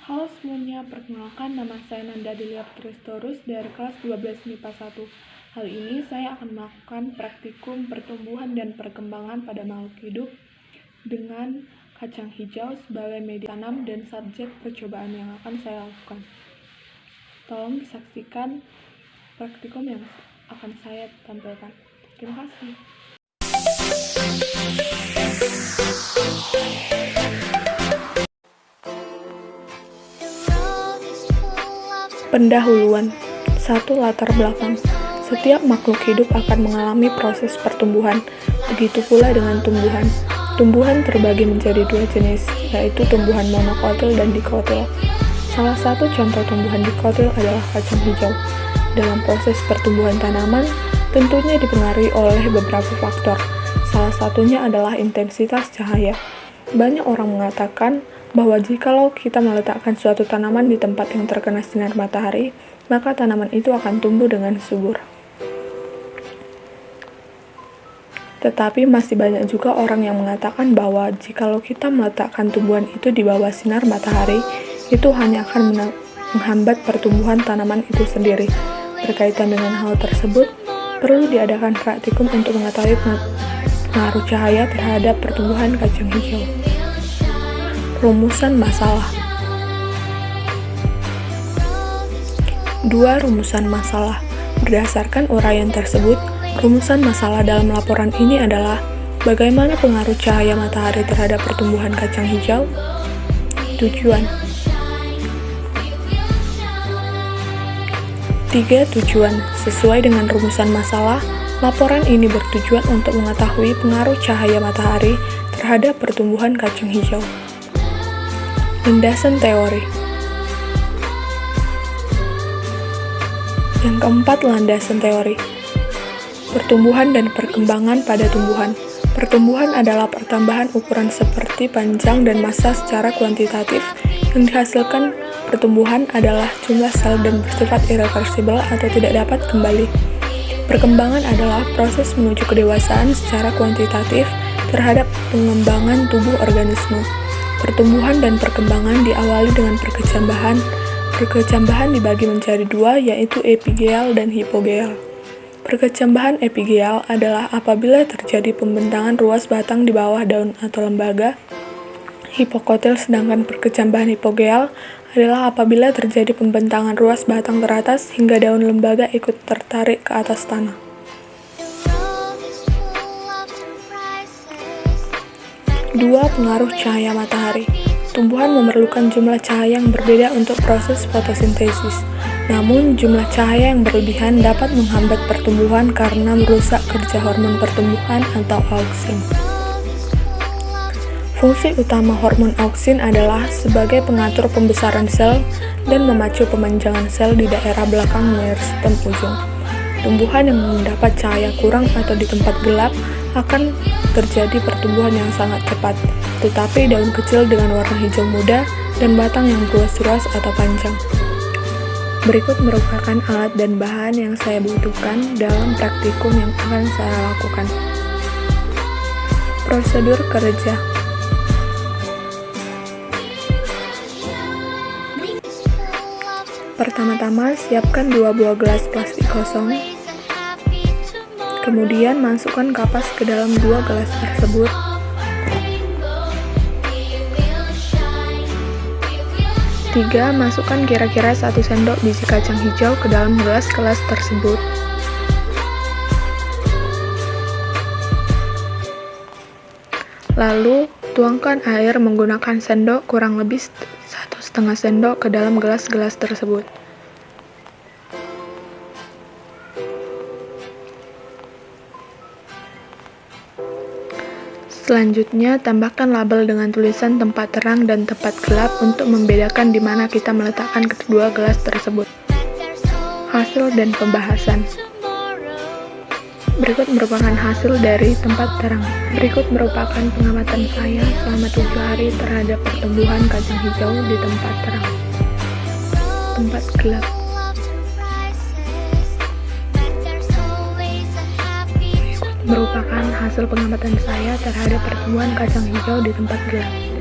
Halo semuanya, perkenalkan nama saya Nanda Delia Putristorus dari kelas 12 MIPA 1. Hal ini saya akan melakukan praktikum pertumbuhan dan perkembangan pada makhluk hidup dengan kacang hijau sebagai media tanam dan subjek percobaan yang akan saya lakukan. Tolong disaksikan praktikum yang akan saya tampilkan. Terima kasih. Pendahuluan. 1. Latar belakang. Setiap makhluk hidup akan mengalami proses pertumbuhan, begitu pula dengan tumbuhan. Tumbuhan terbagi menjadi dua jenis, yaitu tumbuhan monokotil dan dikotil. Salah satu contoh tumbuhan dikotil adalah kacang hijau. Dalam proses pertumbuhan tanaman, tentunya dipengaruhi oleh beberapa faktor. Salah satunya adalah intensitas cahaya. Banyak orang mengatakan bahwa jikalau kita meletakkan suatu tanaman di tempat yang terkena sinar matahari, maka tanaman itu akan tumbuh dengan subur. Tetapi masih banyak juga orang yang mengatakan bahwa jikalau kita meletakkan tumbuhan itu di bawah sinar matahari, itu hanya akan menghambat pertumbuhan tanaman itu sendiri. Berkaitan dengan hal tersebut, perlu diadakan praktikum untuk mengetahui pengaruh cahaya terhadap pertumbuhan kacang hijau. Rumusan masalah. 2. Rumusan masalah. Berdasarkan uraian tersebut, rumusan masalah dalam laporan ini adalah bagaimana pengaruh cahaya matahari terhadap pertumbuhan kacang hijau. Tujuan. 3. Tujuan. Sesuai dengan rumusan masalah, laporan ini bertujuan untuk mengetahui pengaruh cahaya matahari terhadap pertumbuhan kacang hijau. Landasan teori. Yang keempat, landasan teori. Pertumbuhan dan perkembangan pada tumbuhan. Pertumbuhan adalah pertambahan ukuran seperti panjang dan massa secara kuantitatif. Yang dihasilkan pertumbuhan adalah jumlah sel dan bersifat irreversibel atau tidak dapat kembali. Perkembangan adalah proses menuju kedewasaan secara kuantitatif terhadap pengembangan tubuh organisme. Pertumbuhan dan perkembangan diawali dengan perkecambahan. Perkecambahan dibagi menjadi dua, yaitu epigeal dan hipogeal. Perkecambahan epigeal adalah apabila terjadi pembentangan ruas batang di bawah daun atau lembaga hipokotil, sedangkan perkecambahan hipogeal adalah apabila terjadi pembentangan ruas batang teratas hingga daun lembaga ikut tertarik ke atas tanah. 2. Pengaruh cahaya matahari. Tumbuhan memerlukan jumlah cahaya yang berbeda untuk proses fotosintesis. Namun, jumlah cahaya yang berlebihan dapat menghambat pertumbuhan karena merusak kerja hormon pertumbuhan atau auksin. Fungsi utama hormon auksin adalah sebagai pengatur pembesaran sel dan memacu pemanjangan sel di daerah belakang meristem ujung. Tumbuhan yang mendapat cahaya kurang atau di tempat gelap akan terjadi pertumbuhan yang sangat cepat, tetapi daun kecil dengan warna hijau muda dan batang yang ruas-ruas atau panjang. Berikut merupakan alat dan bahan yang saya butuhkan dalam praktikum yang akan saya lakukan. Prosedur kerja. Pertama-tama, siapkan 2 buah gelas plastik kosong. Kemudian masukkan kapas ke dalam 2 gelas tersebut. Tiga, masukkan kira-kira 1 sendok biji kacang hijau ke dalam gelas-gelas tersebut. Lalu, tuangkan air menggunakan sendok kurang lebih 1,5 sendok ke dalam gelas-gelas tersebut. Selanjutnya, tambahkan label dengan tulisan tempat terang dan tempat gelap untuk membedakan di mana kita meletakkan kedua gelas tersebut. Hasil dan pembahasan. Berikut merupakan hasil dari tempat terang. Berikut merupakan pengamatan saya selama 7 hari terhadap pertumbuhan kacang hijau di tempat terang. Tempat gelap. Merupakan hasil pengamatan saya terhadap pertumbuhan kacang hijau di tempat gelap.